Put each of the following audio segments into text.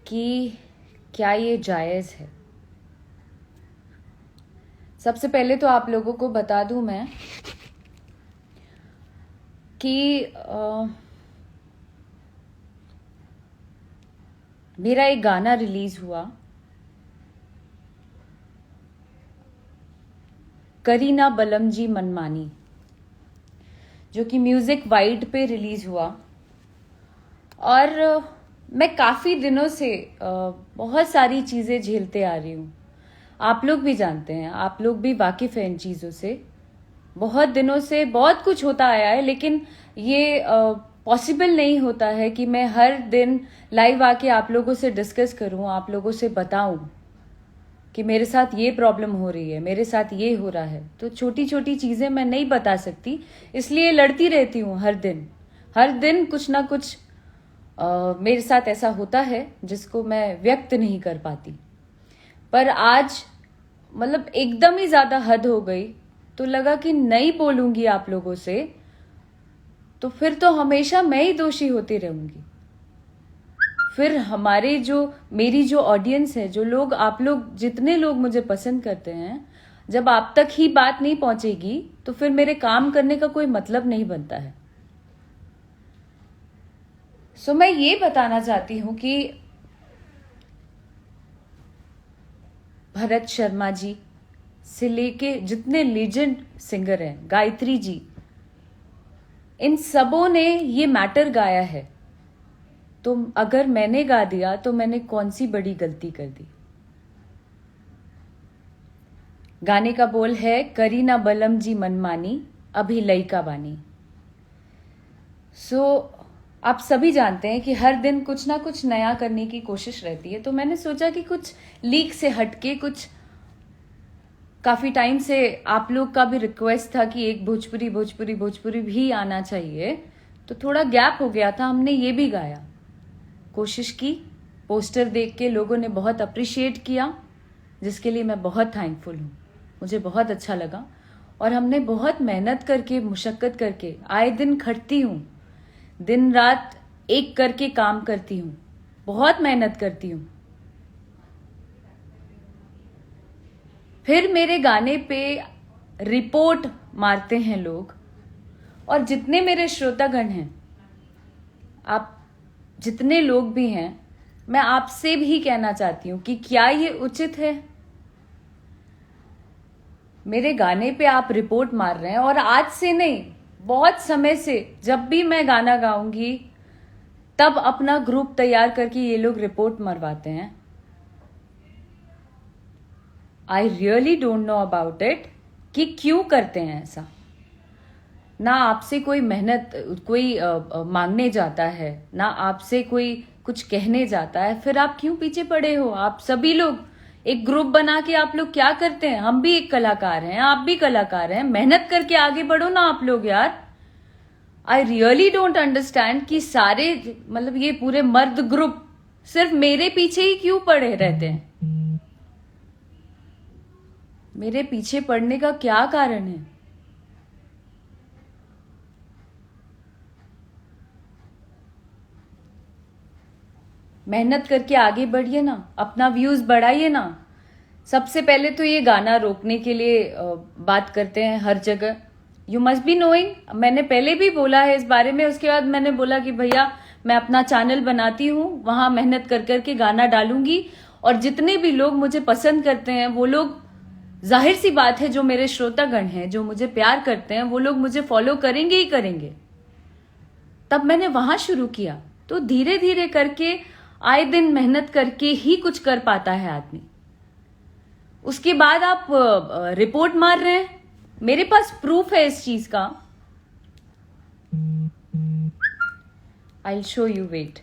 कि क्या ये जायज़ है। सबसे पहले तो आप लोगों को बता दूं मैं कि मेरा एक गाना रिलीज हुआ, करीना बलम जी मनमानी, जो कि म्यूजिक वाइड पे रिलीज हुआ। और मैं काफ़ी दिनों से बहुत सारी चीज़ें झेलते आ रही हूँ। आप लोग भी जानते हैं, आप लोग भी वाकिफ़ हैं इन चीज़ों से। बहुत दिनों से बहुत कुछ होता आया है, लेकिन ये पॉसिबल नहीं होता है कि मैं हर दिन लाइव आके आप लोगों से डिस्कस करूं, आप लोगों से बताऊं कि मेरे साथ ये प्रॉब्लम हो रही है, मेरे साथ ये हो रहा है। तो छोटी छोटी चीज़ें मैं नहीं बता सकती, इसलिए लड़ती रहती हूँ हर दिन कुछ ना कुछ मेरे साथ ऐसा होता है जिसको मैं व्यक्त नहीं कर पाती। पर आज मतलब एकदम ही ज़्यादा हद हो गई, तो लगा कि नहीं बोलूंगी आप लोगों से तो फिर तो हमेशा मैं ही दोषी होती रहूंगी। फिर मेरी जो ऑडियंस है, जो लोग, आप लोग, जितने लोग मुझे पसंद करते हैं, जब आप तक ही बात नहीं पहुंचेगी तो फिर मेरे काम करने का कोई मतलब नहीं बनता है। सो मैं ये बताना चाहती हूं कि भरत शर्मा जी से लेके जितने लीजेंड सिंगर हैं, गायत्री जी, इन सबों ने ये मैटर गाया है। तो अगर मैंने गा दिया तो मैंने कौन सी बड़ी गलती कर दी। गाने का बोल है, करीना बलम जी मनमानी, अभी लइका बानी। आप सभी जानते हैं कि हर दिन कुछ ना कुछ नया करने की कोशिश रहती है। तो मैंने सोचा कि कुछ लीक से हटके, कुछ काफी टाइम से आप लोग का भी रिक्वेस्ट था कि एक भोजपुरी भी आना चाहिए, तो थोड़ा गैप हो गया था, हमने ये भी गाया, कोशिश की। पोस्टर देख के लोगों ने बहुत अप्रिशिएट किया, जिसके लिए मैं बहुत थैंकफुल हूँ। मुझे बहुत अच्छा लगा और हमने बहुत मेहनत करके, मुशक्कत करके, आए दिन खटती हूँ, दिन रात एक करके काम करती हूँ, बहुत मेहनत करती हूँ। फिर मेरे गाने पे रिपोर्ट मारते हैं लोग। और जितने मेरे श्रोतागण हैं, आप जितने लोग भी हैं, मैं आपसे भी कहना चाहती हूं कि क्या ये उचित है। मेरे गाने पे आप रिपोर्ट मार रहे हैं, और आज से नहीं, बहुत समय से जब भी मैं गाना गाऊंगी तब अपना ग्रुप तैयार करके ये लोग रिपोर्ट मरवाते हैं। I really don't know about it कि क्यों करते हैं ऐसा। ना आपसे कोई मेहनत, कोई मांगने जाता है, ना आपसे कोई कुछ कहने जाता है, फिर आप क्यों पीछे पड़े हो। आप सभी लोग एक ग्रुप बना के आप लोग क्या करते हैं। हम भी एक कलाकार हैं, आप भी कलाकार हैं, मेहनत करके आगे बढ़ो ना आप लोग यार। आई रियली डोंट अंडरस्टैंड कि सारे, मतलब ये पूरे मर्द ग्रुप सिर्फ मेरे पीछे ही क्यों पड़े रहते हैं। मेरे पीछे पड़ने का क्या कारण है। मेहनत करके आगे बढ़िए ना, अपना व्यूज बढ़ाइए ना। सबसे पहले तो ये गाना रोकने के लिए बात करते हैं हर जगह। यू मस्ट बी नोइंग, मैंने पहले भी बोला है इस बारे में। उसके बाद मैंने बोला कि भैया मैं अपना चैनल बनाती हूँ, वहां मेहनत कर करके गाना डालूंगी, और जितने भी लोग मुझे पसंद करते हैं वो लोग, जाहिर सी बात है, जो मेरे श्रोतागण हैं, जो मुझे प्यार करते हैं, वो लोग मुझे फॉलो करेंगे ही करेंगे। तब मैंने वहां शुरू किया। तो धीरे धीरे करके, आए दिन मेहनत करके ही कुछ कर पाता है आदमी। उसके बाद आप रिपोर्ट मार रहे हैं। मेरे पास प्रूफ है इस चीज का। I will show you, wait.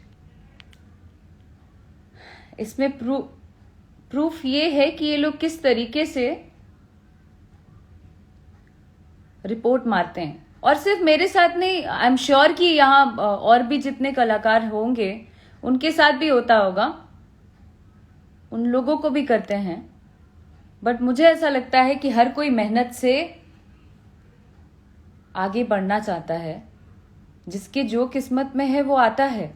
इसमें प्रूफ ये है कि ये लोग किस तरीके से रिपोर्ट मारते हैं। और सिर्फ मेरे साथ नहीं, आई एम श्योर कि यहाँ और भी जितने कलाकार होंगे उनके साथ भी होता होगा, उन लोगों को भी करते हैं। बट मुझे ऐसा लगता है कि हर कोई मेहनत से आगे बढ़ना चाहता है। जिसके जो किस्मत में है वो आता है,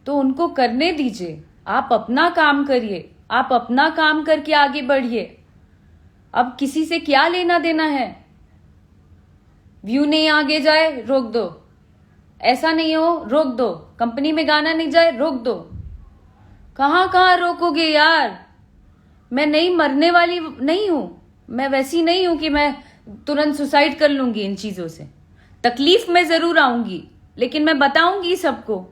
तो उनको करने दीजिए। आप अपना काम करिए, आप अपना काम करके आगे बढ़िए। अब किसी से क्या लेना देना है? व्यू नहीं आगे जाए रोक दो, ऐसा नहीं हो रोक दो, कंपनी में गाना नहीं जाए रोक दो। कहां कहां रोकोगे यार? मैं नहीं मरने वाली नहीं हूं, मैं वैसी नहीं हूं कि मैं तुरंत सुसाइड कर लूंगी इन चीजों से। तकलीफ में जरूर आऊंगी, लेकिन मैं बताऊंगी सबको।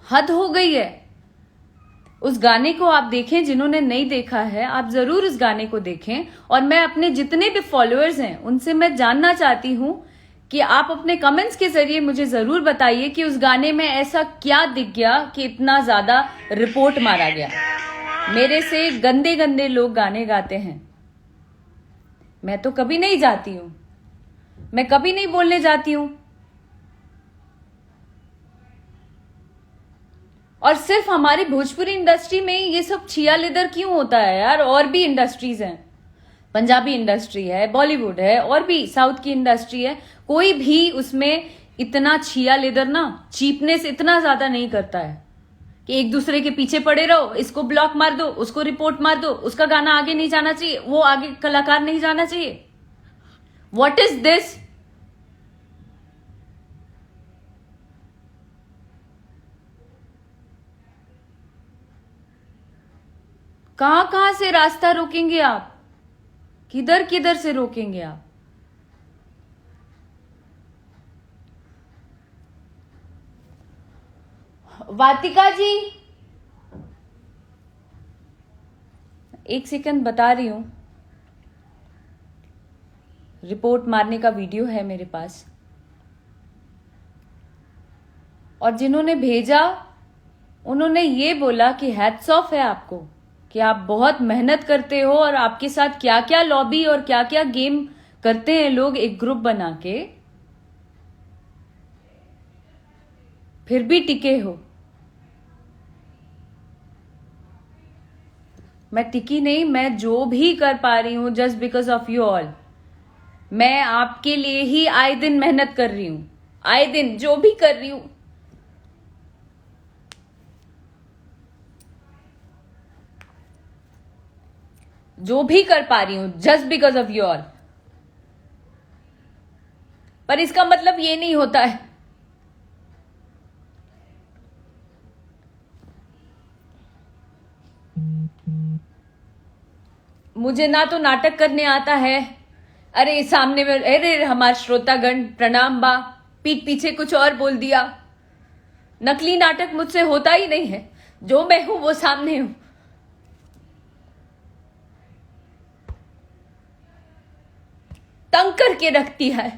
हद हो गई है। उस गाने को आप देखें, जिन्होंने नहीं देखा है आप जरूर उस गाने को देखें। और मैं अपने जितने भी फॉलोअर्स हैं उनसे मैं जानना चाहती हूं कि आप अपने कमेंट्स के जरिए मुझे जरूर बताइए कि उस गाने में ऐसा क्या दिख गया कि इतना ज्यादा रिपोर्ट मारा गया। मेरे से गंदे गंदे लोग गाने गाते हैं, मैं तो कभी नहीं जाती हूं, मैं कभी नहीं बोलने जाती हूं। और सिर्फ हमारी भोजपुरी इंडस्ट्री में ये सब छिया लेदर क्यों होता है यार? और भी इंडस्ट्रीज हैं, पंजाबी इंडस्ट्री है, बॉलीवुड है, और भी साउथ की इंडस्ट्री है, कोई भी उसमें इतना छिया लेदर ना, चीपनेस इतना ज्यादा नहीं करता है कि एक दूसरे के पीछे पड़े रहो, इसको ब्लॉक मार दो, उसको रिपोर्ट मार दो, उसका गाना आगे नहीं जाना चाहिए, वो आगे कलाकार नहीं जाना चाहिए। What is this? कहां कहां से रास्ता रोकेंगे आप? किधर किधर से रोकेंगे आप? वातिका जी, एक सेकंड बता रही हूं। रिपोर्ट मारने का वीडियो है मेरे पास, और जिन्होंने भेजा उन्होंने ये बोला कि हैट्स ऑफ है आपको कि आप बहुत मेहनत करते हो, और आपके साथ क्या क्या लॉबी और क्या क्या गेम करते हैं लोग एक ग्रुप बना के, फिर भी टिके हो। मैं टिकी नहीं, मैं जो भी कर पा रही हूं just because of you all. मैं आपके लिए ही आए दिन मेहनत कर रही हूं, आए दिन जो भी कर रही हूं। जो भी कर पा रही हूं just because of you all. पर इसका मतलब ये नहीं होता है। मुझे ना तो नाटक करने आता है, अरे सामने में, अरे हमारे श्रोतागण प्रणाम बा, पीठ पीछे कुछ और बोल दिया। नकली नाटक मुझसे होता ही नहीं है, जो मैं हूं वो सामने हूं। तंग करके रखती है।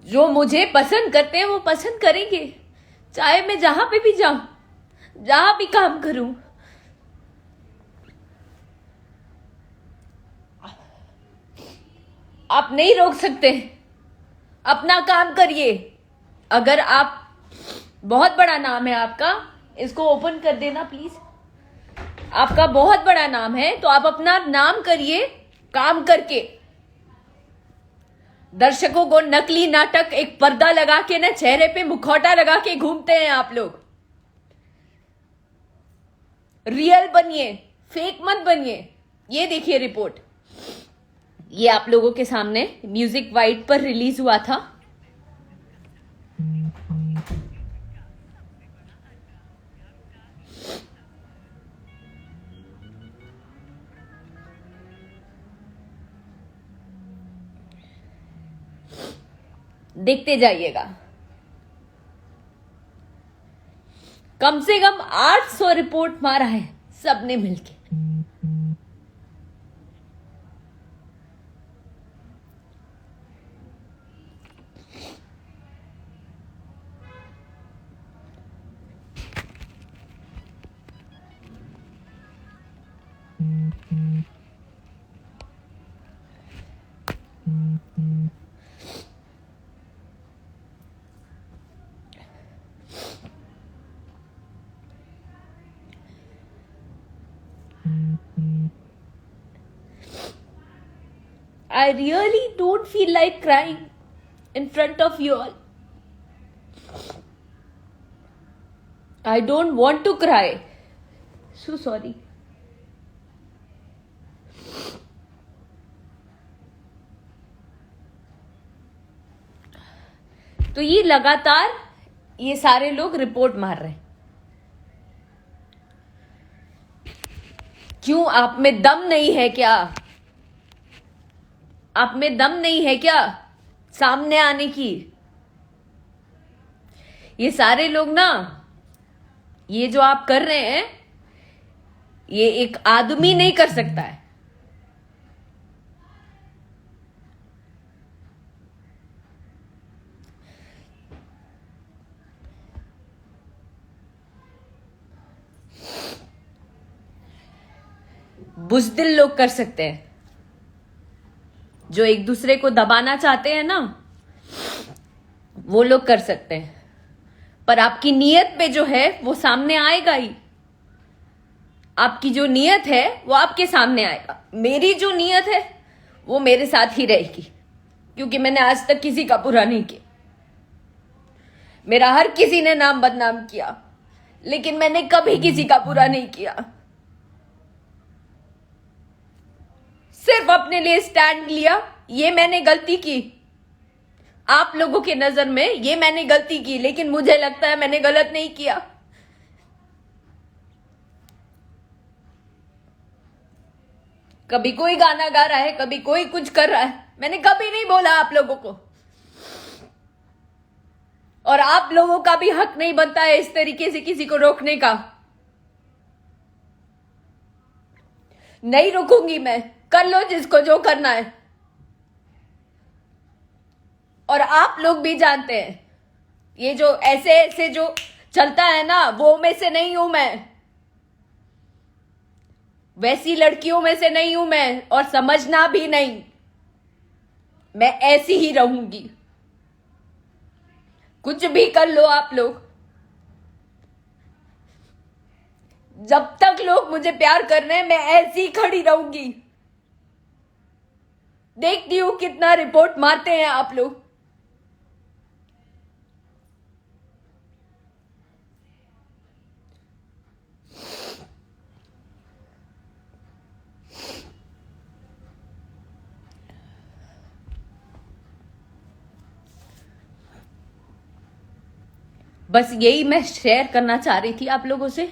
जो मुझे पसंद करते हैं वो पसंद करेंगे, चाहे मैं जहां पे भी जाऊं, जहां भी काम करूं। आप नहीं रोक सकते, अपना काम करिए। अगर आप, बहुत बड़ा नाम है आपका, इसको ओपन कर देना प्लीज। आपका बहुत बड़ा नाम है तो आप अपना नाम करिए काम करके। दर्शकों को नकली नाटक, एक पर्दा लगा के ना, चेहरे पे मुखौटा लगा के घूमते हैं आप लोग। रियल बनिए, फेक मत बनिए। ये देखिए रिपोर्ट, ये आप लोगों के सामने म्यूजिक वाइड पर रिलीज हुआ था। देखते जाइएगा। कम से कम 800 रिपोर्ट मारा है सबने मिलके। I really don't feel like crying in front of you all. I don't want to cry. So sorry. तो ये लगातार ये सारे लोग रिपोर्ट मार रहे हैं. क्यों? आप में दम नहीं है क्या? आप में दम नहीं है क्या सामने आने की? ये सारे लोग ना, ये जो आप कर रहे हैं, ये एक आदमी नहीं कर सकता है. बुज़दिल लोग कर सकते हैं, जो एक दूसरे को दबाना चाहते हैं ना, वो लोग कर सकते हैं. पर आपकी नीयत पे जो है वो सामने आएगा ही. आपकी जो नीयत है वो आपके सामने आएगा. मेरी जो नीयत है वो मेरे साथ ही रहेगी, क्योंकि मैंने आज तक किसी का बुरा नहीं किया. मेरा हर किसी ने नाम बदनाम किया, लेकिन मैंने कभी किसी का बुरा नहीं किया. सिर्फ अपने लिए स्टैंड लिया. ये मैंने गलती की, आप लोगों के नजर में ये मैंने गलती की, लेकिन मुझे लगता है मैंने गलत नहीं किया. कभी कोई गाना गा रहा है, कभी कोई कुछ कर रहा है, मैंने कभी नहीं बोला आप लोगों को. और आप लोगों का भी हक नहीं बनता है इस तरीके से किसी को रोकने का. नहीं रोकूंगी मैं. कर लो जिसको जो करना है. और आप लोग भी जानते हैं, ये जो ऐसे ऐसे जो चलता है ना, वो में से नहीं हूं मैं. वैसी लड़कियों में से नहीं हूं मैं, और समझना भी नहीं. मैं ऐसी ही रहूंगी. कुछ भी कर लो आप लोग. जब तक लोग मुझे प्यार कर रहे हैं, मैं ऐसी ही खड़ी रहूंगी. देखती हूं कितना रिपोर्ट मारते हैं आप लोग. बस यही मैं शेयर करना चाह रही थी आप लोगों से,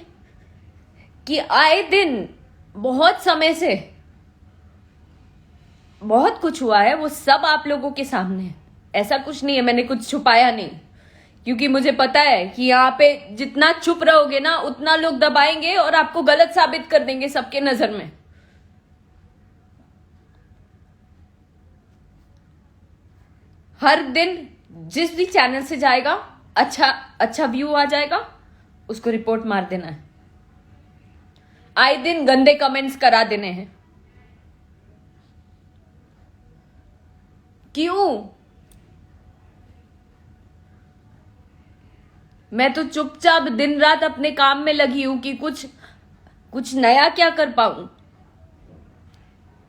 कि आए दिन बहुत समय से बहुत कुछ हुआ है, वो सब आप लोगों के सामने है. ऐसा कुछ नहीं है, मैंने कुछ छुपाया नहीं. क्योंकि मुझे पता है कि यहाँ पे जितना चुप रहोगे ना, उतना लोग दबाएंगे और आपको गलत साबित कर देंगे सबके नजर में. हर दिन जिस भी चैनल से जाएगा, अच्छा व्यू आ जाएगा, उसको रिपोर्ट मार देना है. आए दिन गंदे कमेंट्स करा देने हैं. क्यों? मैं तो चुपचाप दिन रात अपने काम में लगी हूं कि कुछ नया क्या कर पाऊं.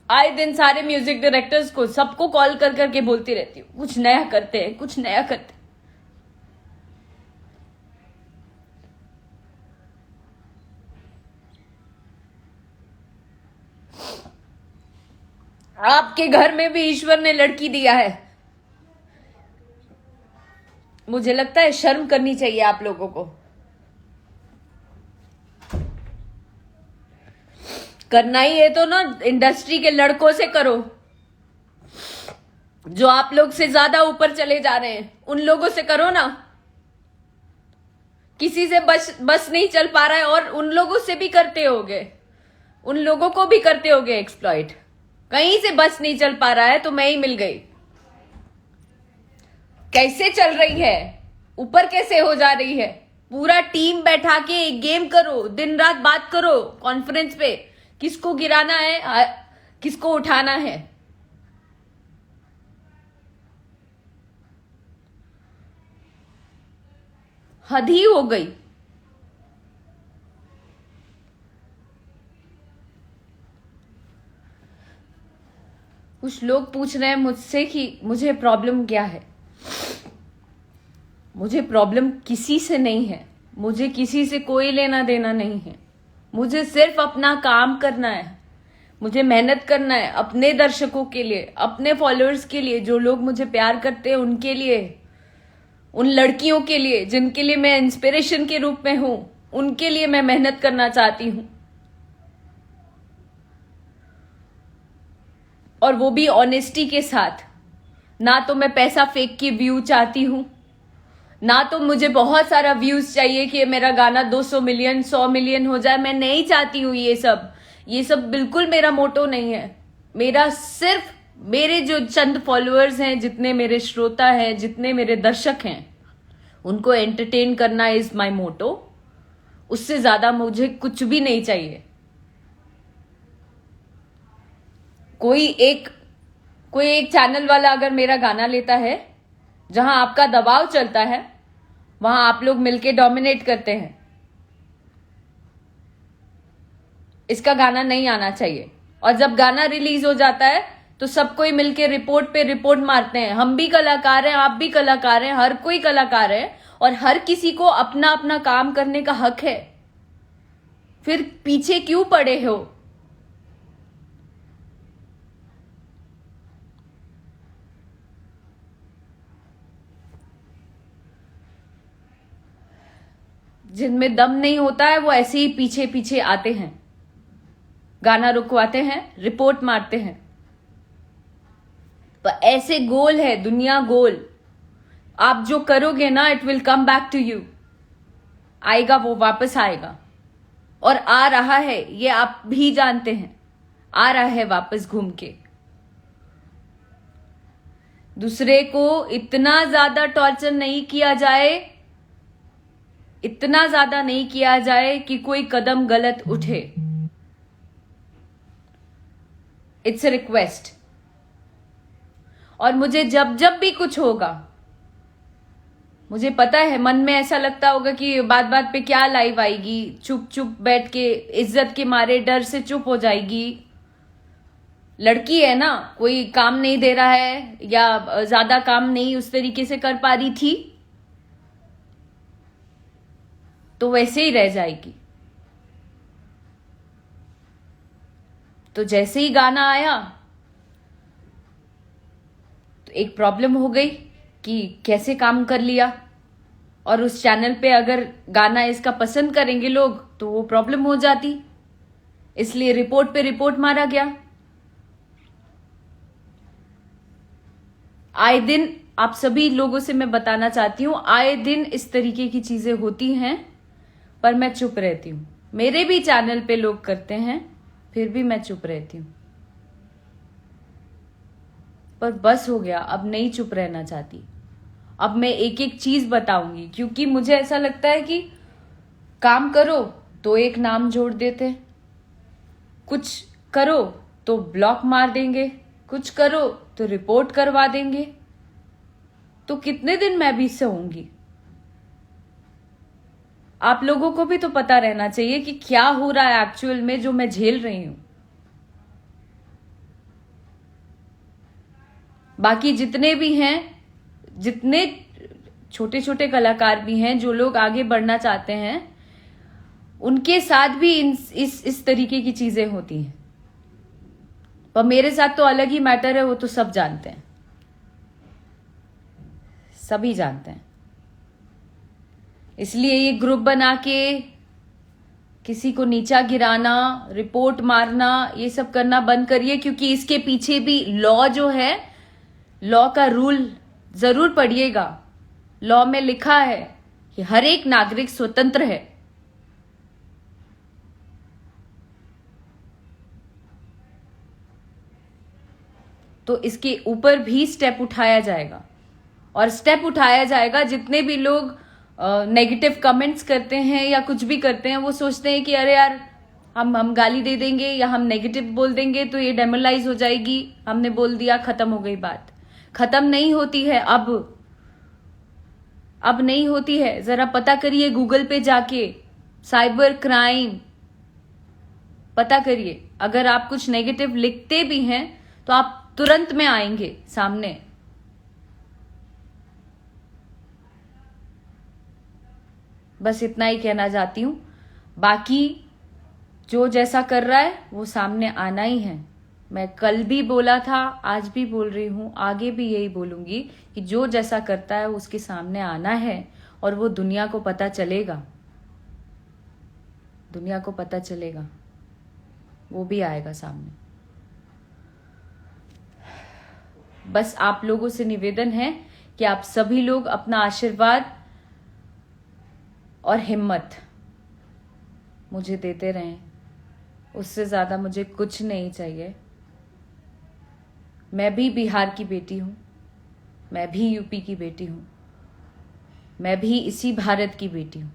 आए दिन सारे म्यूजिक डायरेक्टर्स को, सबको कॉल कर करके बोलती रहती हूँ, कुछ नया करते हैं, कुछ नया करते हैं. आपके घर में भी ईश्वर ने लड़की दिया है. मुझे लगता है शर्म करनी चाहिए आप लोगों को. करना ही है तो ना इंडस्ट्री के लड़कों से करो, जो आप लोग से ज्यादा ऊपर चले जा रहे हैं. उन लोगों से करो ना. किसी से बस नहीं चल पा रहा है, और उन लोगों से भी करते होगे, उन लोगों को भी करते होगे एक्सप्लॉइट. कहीं से बस नहीं चल पा रहा है तो मैं ही मिल गई. कैसे चल रही है, ऊपर कैसे हो जा रही है. पूरा टीम बैठा के एक गेम करो, दिन रात बात करो कॉन्फ्रेंस पे, किसको गिराना है, किसको उठाना है. हद ही हो गई. कुछ लोग पूछ रहे हैं मुझसे कि मुझे प्रॉब्लम क्या है। मुझे प्रॉब्लम किसी से नहीं है, मुझे किसी से कोई लेना देना नहीं है। मुझे सिर्फ अपना काम करना है, मुझे मेहनत करना है अपने दर्शकों के लिए, अपने फॉलोअर्स के लिए, जो लोग मुझे प्यार करते हैं उनके लिए, उन लड़कियों के लिए जिनके लिए मैं इंस्पिरेशन के रूप में हूं, उनके लिए मैं मेहनत करना चाहती हूं। और वो भी ऑनेस्टी के साथ। ना तो मैं पैसा फेंक के व्यू चाहती हूं, ना तो मुझे बहुत सारा व्यूज चाहिए कि मेरा गाना 200 मिलियन 100 मिलियन हो जाए। मैं नहीं चाहती हूं ये सब बिल्कुल मेरा मोटो नहीं है। मेरा सिर्फ मेरे जो चंद फॉलोअर्स हैं, जितने मेरे श्रोता हैं, जितने मेरे दर्शक हैं, उनको एंटरटेन करना इज माय मोटो। उससे ज्यादा मुझे कुछ भी नहीं चाहिए। कोई एक चैनल वाला अगर मेरा गाना लेता है, जहां आपका दबाव चलता है, वहां आप लोग मिलके डोमिनेट करते हैं, इसका गाना नहीं आना चाहिए। और जब गाना रिलीज हो जाता है तो सब कोई मिलके रिपोर्ट पे रिपोर्ट मारते हैं। हम भी कलाकार हैं, आप भी कलाकार हैं, हर कोई कलाकार है, और हर किसी को अपना अपना काम करने का हक है। फिर पीछे क्यों पड़े हो? जिनमें दम नहीं होता है वो ऐसे ही पीछे पीछे आते हैं, गाना रुकवाते हैं, रिपोर्ट मारते हैं। पर ऐसे गोल है दुनिया, गोल। आप जो करोगे ना, it will come back to you. आएगा, वो वापस आएगा। और आ रहा है, ये आप भी जानते हैं, आ रहा है वापस घूम के। दूसरे को इतना ज्यादा टॉर्चर नहीं किया जाए, इतना ज्यादा नहीं किया जाए कि कोई कदम गलत उठे। It's a request. और मुझे जब जब भी कुछ होगा, मुझे पता है मन में ऐसा लगता होगा कि बात बात पे क्या लाइव आएगी, चुप चुप बैठ के इज्जत के मारे डर से चुप हो जाएगी। लड़की है ना, कोई काम नहीं दे रहा है या ज्यादा काम नहीं उस तरीके से कर पा रही थी, तो वैसे ही रह जाएगी। तो जैसे ही गाना आया तो एक प्रॉब्लम हो गई कि कैसे काम कर लिया। और उस चैनल पे अगर गाना इसका पसंद करेंगे लोग तो वो प्रॉब्लम हो जाती, इसलिए रिपोर्ट पे रिपोर्ट मारा गया। आए दिन आप सभी लोगों से मैं बताना चाहती हूं, आए दिन इस तरीके की चीजें होती हैं, पर मैं चुप रहती हूं। मेरे भी चैनल पे लोग करते हैं, फिर भी मैं चुप रहती हूं। पर बस हो गया, अब नहीं चुप रहना चाहती। अब मैं एक एक चीज बताऊंगी, क्योंकि मुझे ऐसा लगता है कि काम करो तो एक नाम जोड़ देते, कुछ करो तो ब्लॉक मार देंगे, कुछ करो तो रिपोर्ट करवा देंगे। तो कितने दिन मैं भी सहूंगी? आप लोगों को भी तो पता रहना चाहिए कि क्या हो रहा है एक्चुअल में, जो मैं झेल रही हूं। बाकी जितने भी हैं, जितने छोटे छोटे कलाकार भी हैं, जो लोग आगे बढ़ना चाहते हैं, उनके साथ भी इस तरीके की चीजें होती हैं। पर मेरे साथ तो अलग ही मैटर है, वो तो सब जानते हैं, सभी जानते हैं। इसलिए ये ग्रुप बना के किसी को नीचा गिराना, रिपोर्ट मारना, ये सब करना बंद करिए, क्योंकि इसके पीछे भी लॉ जो है, लॉ का रूल जरूर पढ़िएगा। लॉ में लिखा है कि हर एक नागरिक स्वतंत्र है। तो इसके ऊपर भी स्टेप उठाया जाएगा, और स्टेप उठाया जाएगा। जितने भी लोग नेगेटिव कमेंट्स करते हैं या कुछ भी करते हैं, वो सोचते हैं कि अरे यार, हम गाली दे देंगे या हम नेगेटिव बोल देंगे तो ये डेमोलाइज हो जाएगी, हमने बोल दिया, खत्म हो गई बात। खत्म नहीं होती है, अब नहीं होती है। जरा पता करिए गूगल पे जाके, साइबर क्राइम पता करिए। अगर आप कुछ नेगेटिव लिखते भी हैं तो आप तुरंत में आएंगे सामने। बस इतना ही कहना चाहती हूं। बाकी जो जैसा कर रहा है वो सामने आना ही है। मैं कल भी बोला था, आज भी बोल रही हूं, आगे भी यही बोलूंगी कि जो जैसा करता है उसके सामने आना है और वो दुनिया को पता चलेगा। दुनिया को पता चलेगा, वो भी आएगा सामने। बस आप लोगों से निवेदन है कि आप सभी लोग अपना आशीर्वाद और हिम्मत मुझे देते रहें। उससे ज्यादा मुझे कुछ नहीं चाहिए। मैं भी बिहार की बेटी हूं, मैं भी यूपी की बेटी हूं, मैं भी इसी भारत की बेटी हूं।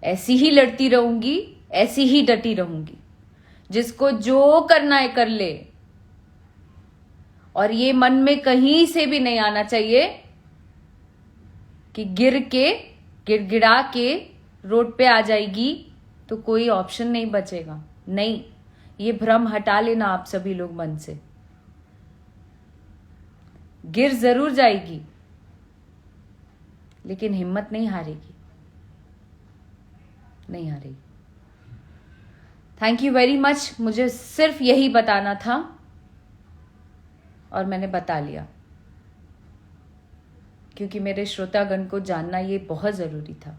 ऐसी ही लड़ती रहूंगी, ऐसी ही डटी रहूंगी। जिसको जो करना है कर ले। और ये मन में कहीं से भी नहीं आना चाहिए कि गिड़गिड़ा के रोड पे आ जाएगी तो कोई ऑप्शन नहीं बचेगा। नहीं, ये भ्रम हटा लेना आप सभी लोग मन से। गिर जरूर जाएगी लेकिन हिम्मत नहीं हारेगी, नहीं हारेगी। Thank you very much. मुझे सिर्फ यही बताना था और मैंने बता लिया, क्योंकि मेरे श्रोतागण को जानना ये बहुत जरूरी था।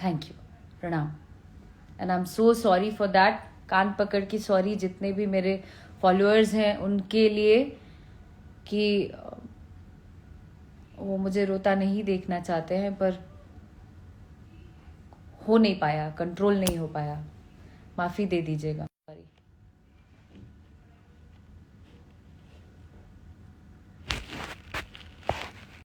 थैंक यू, प्रणाम। And I am so sorry for that. कान पकड़ के सॉरी जितने भी मेरे फॉलोअर्स हैं उनके लिए कि वो मुझे रोता नहीं देखना चाहते हैं, पर हो नहीं पाया, कंट्रोल नहीं हो पाया। माफी दे दीजिएगा। सॉरी।